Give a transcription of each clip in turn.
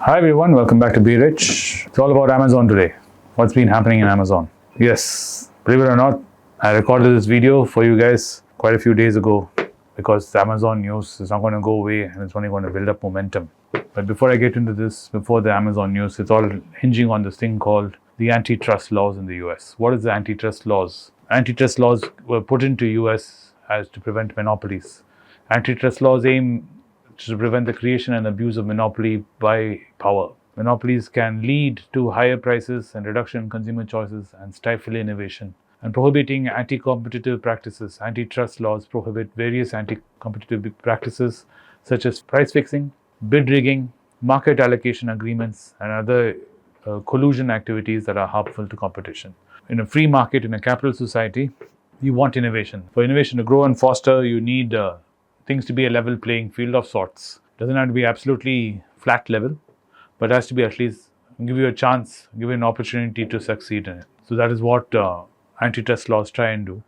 Hi everyone, welcome back to Be Rich. It's all about Amazon today. What's been happening in Amazon? Yes, believe it or not, I recorded this video for you guys quite a few days ago because the Amazon news is not going to go away and it's only going to build up momentum. But before I get into this, before the Amazon news, it's all hinging on this thing called the antitrust laws in the US. What is the antitrust laws? Antitrust laws were put into US as to prevent monopolies. Antitrust laws aim to prevent the creation and abuse of monopoly by power. Monopolies can lead to higher prices and reduction in consumer choices and stifle innovation. And prohibiting anti-competitive practices. Antitrust laws prohibit various anti-competitive practices such as price fixing, bid rigging, market allocation agreements, and other collusion activities that are harmful to competition. In a free market, in a capital society, you want innovation. For innovation to grow and foster, you need things to be a level playing field of sorts. Doesn't have to be absolutely flat level, but has to be at least give you a chance, give you an opportunity to succeed in it. So that is what antitrust laws try and do.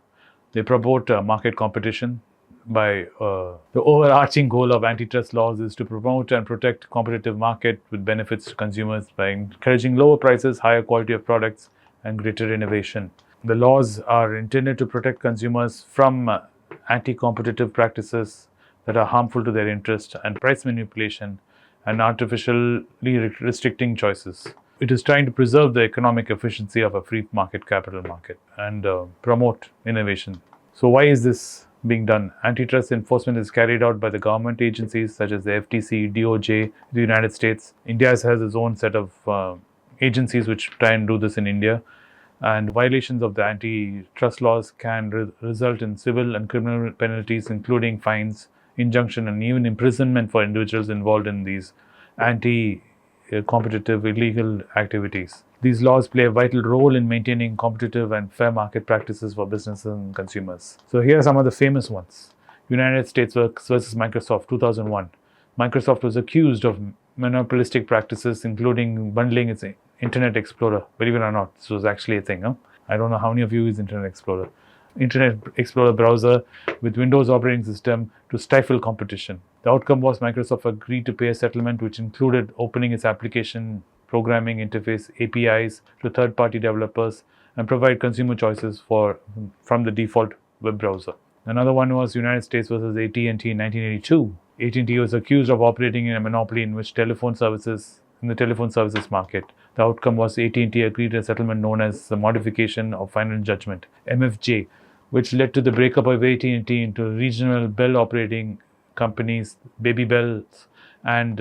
They promote market competition by the overarching goal of antitrust laws is to promote and protect competitive market with benefits to consumers by encouraging lower prices, higher quality of products, and greater innovation. The laws are intended to protect consumers from anti-competitive practices that are harmful to their interest and price manipulation and artificially restricting choices. It is trying to preserve the economic efficiency of a free market capital market and promote innovation. So why is this being done? Antitrust enforcement is carried out by the government agencies such as the FTC, DOJ, the United States. India has its own set of agencies which try and do this in India. And violations of the antitrust laws can result in civil and criminal penalties, including fines, injunction, and even imprisonment for individuals involved in these anti-competitive illegal activities. These laws play a vital role in maintaining competitive and fair market practices for businesses and consumers. So here are some of the famous ones. United States versus Microsoft, 2001. Microsoft was accused of monopolistic practices, including bundling its Internet Explorer. Believe it or not, this was actually a thing. I don't know how many of you use Internet Explorer. Internet Explorer browser with Windows operating system to stifle competition. The outcome was Microsoft agreed to pay a settlement which included opening its application programming interface APIs to third-party developers and provide consumer choices from the default web browser. Another one was United States versus AT&T in 1982. AT&T was accused of operating in a monopoly in the telephone services market. The outcome was AT&T agreed to a settlement known as the Modification of Final Judgment, MFJ, which led to the breakup of AT&T into regional Bell operating companies, Baby Bells, and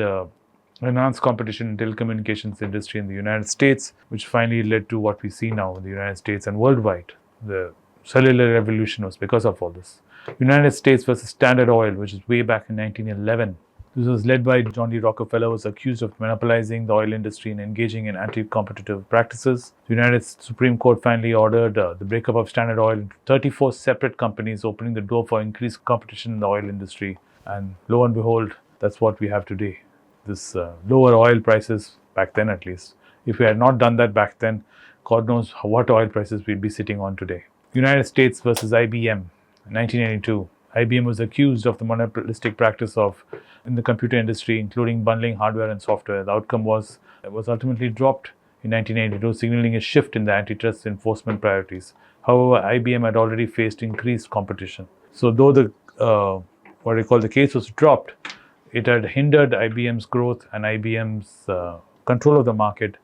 enhanced competition in telecommunications industry in the United States, which finally led to what we see now in the United States and worldwide. The cellular revolution was because of all this. United States versus Standard Oil, which is way back in 1911. This was led by John D. Rockefeller, who was accused of monopolizing the oil industry and engaging in anti-competitive practices. The United Supreme Court finally ordered the breakup of Standard Oil into 34 separate companies, opening the door for increased competition in the oil industry. And lo and behold, that's what we have today. This lower oil prices, back then at least. If we had not done that back then, God knows what oil prices we'd be sitting on today. United States versus IBM, 1982. IBM was accused of the monopolistic practice in the computer industry, including bundling hardware and software. The outcome was ultimately dropped in 1982, signaling a shift in the antitrust enforcement priorities. However, IBM had already faced increased competition. So though the case was dropped, it had hindered IBM's growth and IBM's control of the market,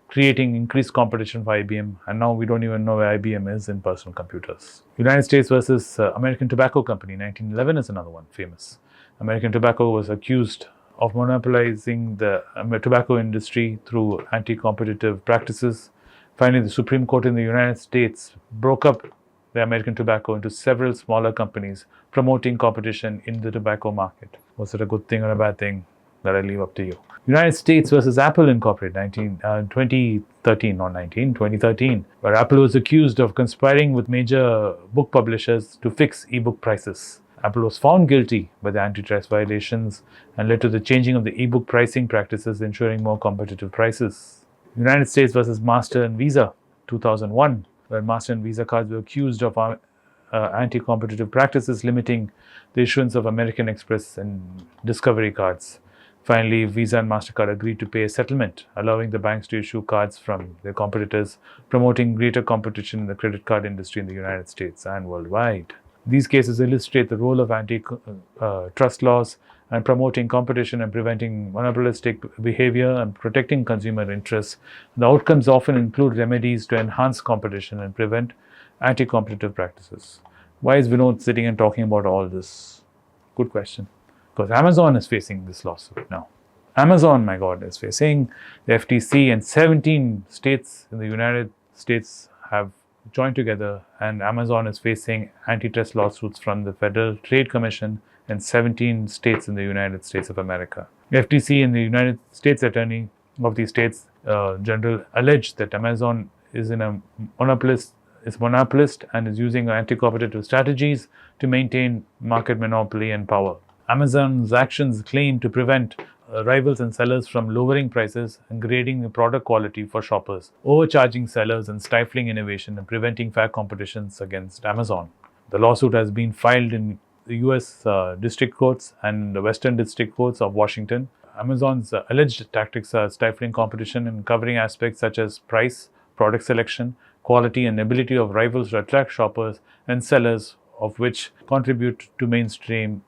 creating increased competition for IBM, and now we don't even know where IBM is in personal computers. United States versus American Tobacco Company, 1911 is another one, famous. American Tobacco was accused of monopolizing the tobacco industry through anti-competitive practices. Finally, the Supreme Court in the United States broke up the American Tobacco into several smaller companies, promoting competition in the tobacco market. Was it a good thing or a bad thing? That I leave up to you. United States versus Apple Incorporated, 2013, where Apple was accused of conspiring with major book publishers to fix ebook prices. Apple was found guilty by the antitrust violations and led to the changing of the ebook pricing practices, ensuring more competitive prices. United States versus Master and Visa, 2001, where Master and Visa cards were accused of anti-competitive practices, limiting the issuance of American Express and Discovery cards. Finally, Visa and MasterCard agreed to pay a settlement, allowing the banks to issue cards from their competitors, promoting greater competition in the credit card industry in the United States and worldwide. These cases illustrate the role of antitrust laws and promoting competition and preventing monopolistic behavior and protecting consumer interests. The outcomes often include remedies to enhance competition and prevent anti-competitive practices. Why is Vinod sitting and talking about all this? Good question. Because Amazon is facing this lawsuit now. Amazon, my God, is facing the FTC, and 17 states in the United States have joined together, and Amazon is facing antitrust lawsuits from the Federal Trade Commission in 17 states in the United States of America. The FTC and the United States Attorney of these states general allege that Amazon is a monopolist and is using anti-competitive strategies to maintain market monopoly and power. Amazon's actions claim to prevent rivals and sellers from lowering prices and grading the product quality for shoppers, overcharging sellers and stifling innovation and preventing fair competitions against Amazon. The lawsuit has been filed in the US district courts and the Western District Courts of Washington. Amazon's alleged tactics are stifling competition and covering aspects such as price, product selection, quality, and ability of rivals to attract shoppers and sellers, of which contribute to mainstream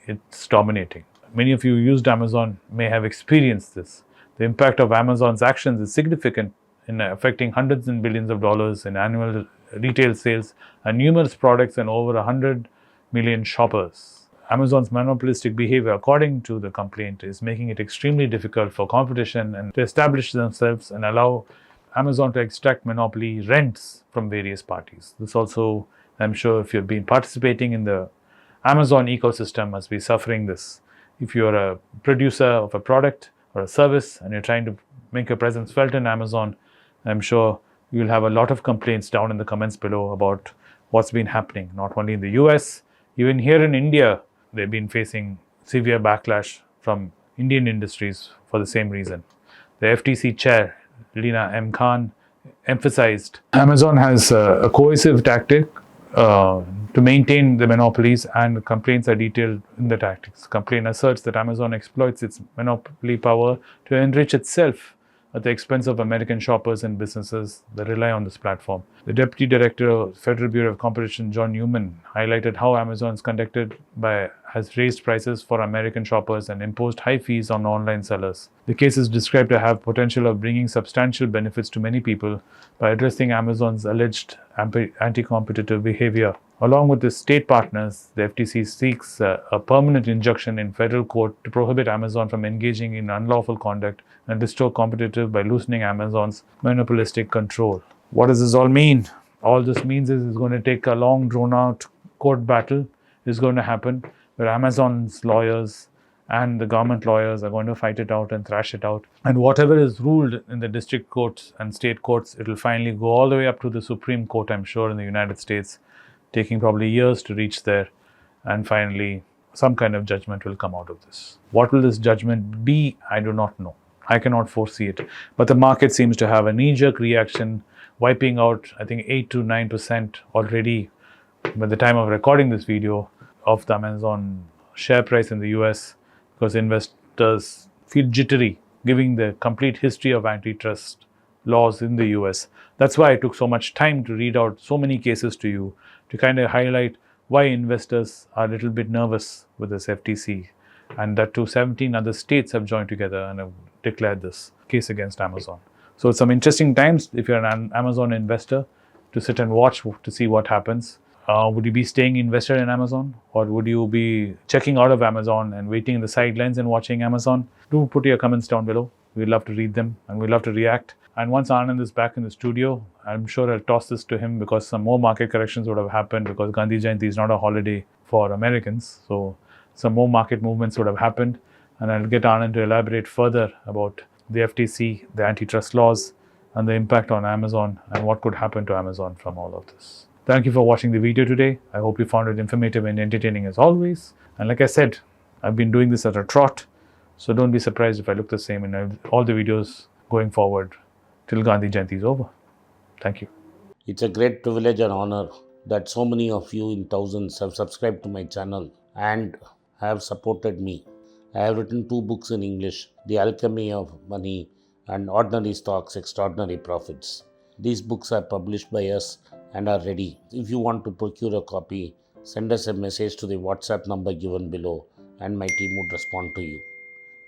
it's dominating. Many of you who used Amazon may have experienced this. The impact of Amazon's actions is significant in affecting hundreds and billions of dollars in annual retail sales and numerous products and over 100 million shoppers. Amazon's monopolistic behavior, according to the complaint, is making it extremely difficult for competition and to establish themselves and allow Amazon to extract monopoly rents from various parties. This also, I'm sure if you've been participating in the Amazon ecosystem, must be suffering this. If you're a producer of a product or a service and you're trying to make your presence felt in Amazon, I'm sure you'll have a lot of complaints down in the comments below about what's been happening, not only in the US, even here in India, they've been facing severe backlash from Indian industries for the same reason. The FTC chair, Lina M. Khan, emphasized Amazon has a cohesive tactic to maintain the monopolies, and complaints are detailed in the tactics. Complaint asserts that Amazon exploits its monopoly power to enrich itself at the expense of American shoppers and businesses that rely on this platform. The Deputy Director of the Federal Bureau of Competition, John Newman, highlighted how Amazon's has raised prices for American shoppers and imposed high fees on online sellers. The case is described to have potential of bringing substantial benefits to many people by addressing Amazon's alleged anti-competitive behavior. Along with the state partners, the FTC seeks a permanent injunction in federal court to prohibit Amazon from engaging in unlawful conduct and restore competitive by loosening Amazon's monopolistic control. What does this all mean? All this means is it's going to take a long drawn-out court battle is going to happen, where Amazon's lawyers and the government lawyers are going to fight it out and thrash it out. And whatever is ruled in the district courts and state courts, it will finally go all the way up to the Supreme Court, I'm sure, in the United States, taking probably years to reach there. And finally, some kind of judgment will come out of this. What will this judgment be? I do not know. I cannot foresee it. But the market seems to have a knee-jerk reaction, wiping out, I think, 8 to 9% already by the time of recording this video of the Amazon share price in the US, because investors feel jittery giving the complete history of antitrust laws in the US. That's why I took so much time to read out so many cases to you, to kind of highlight why investors are a little bit nervous with this FTC, and that too 17 other states have joined together and have declared this case against Amazon. So it's some interesting times if you're an Amazon investor to sit and watch to see what happens. Would you be staying invested in Amazon, or would you be checking out of Amazon and waiting in the sidelines and watching Amazon? Do put your comments down below. We'd love to read them and we'd love to react. And once Anand is back in the studio, I'm sure I'll toss this to him, because some more market corrections would have happened, because Gandhi Jayanti is not a holiday for Americans. So some more market movements would have happened. And I'll get Anand to elaborate further about the FTC, the antitrust laws, and the impact on Amazon and what could happen to Amazon from all of this. Thank you for watching the video today. I hope you found it informative and entertaining as always. And like I said, I've been doing this at a trot, so don't be surprised if I look the same in all the videos going forward till Gandhi Jayanti is over. Thank you. It's a great privilege and honor that so many of you in thousands have subscribed to my channel and have supported me. I have written 2 books in English, The Alchemy of Money and Ordinary Stocks, Extraordinary Profits. These books are published by us and are ready. If you want to procure a copy, send us a message to the WhatsApp number given below and my team would respond to you.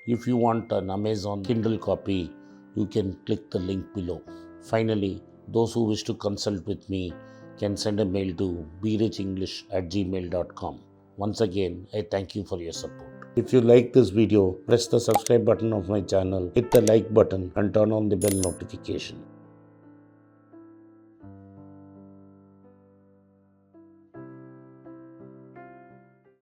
If you want an Amazon Kindle copy, you can click the link below. Finally, those who wish to consult with me can send a mail to berichenglish@gmail.com. Once again, I thank you for your support. If you like this video, press the subscribe button of my channel, hit the like button and turn on the bell notification.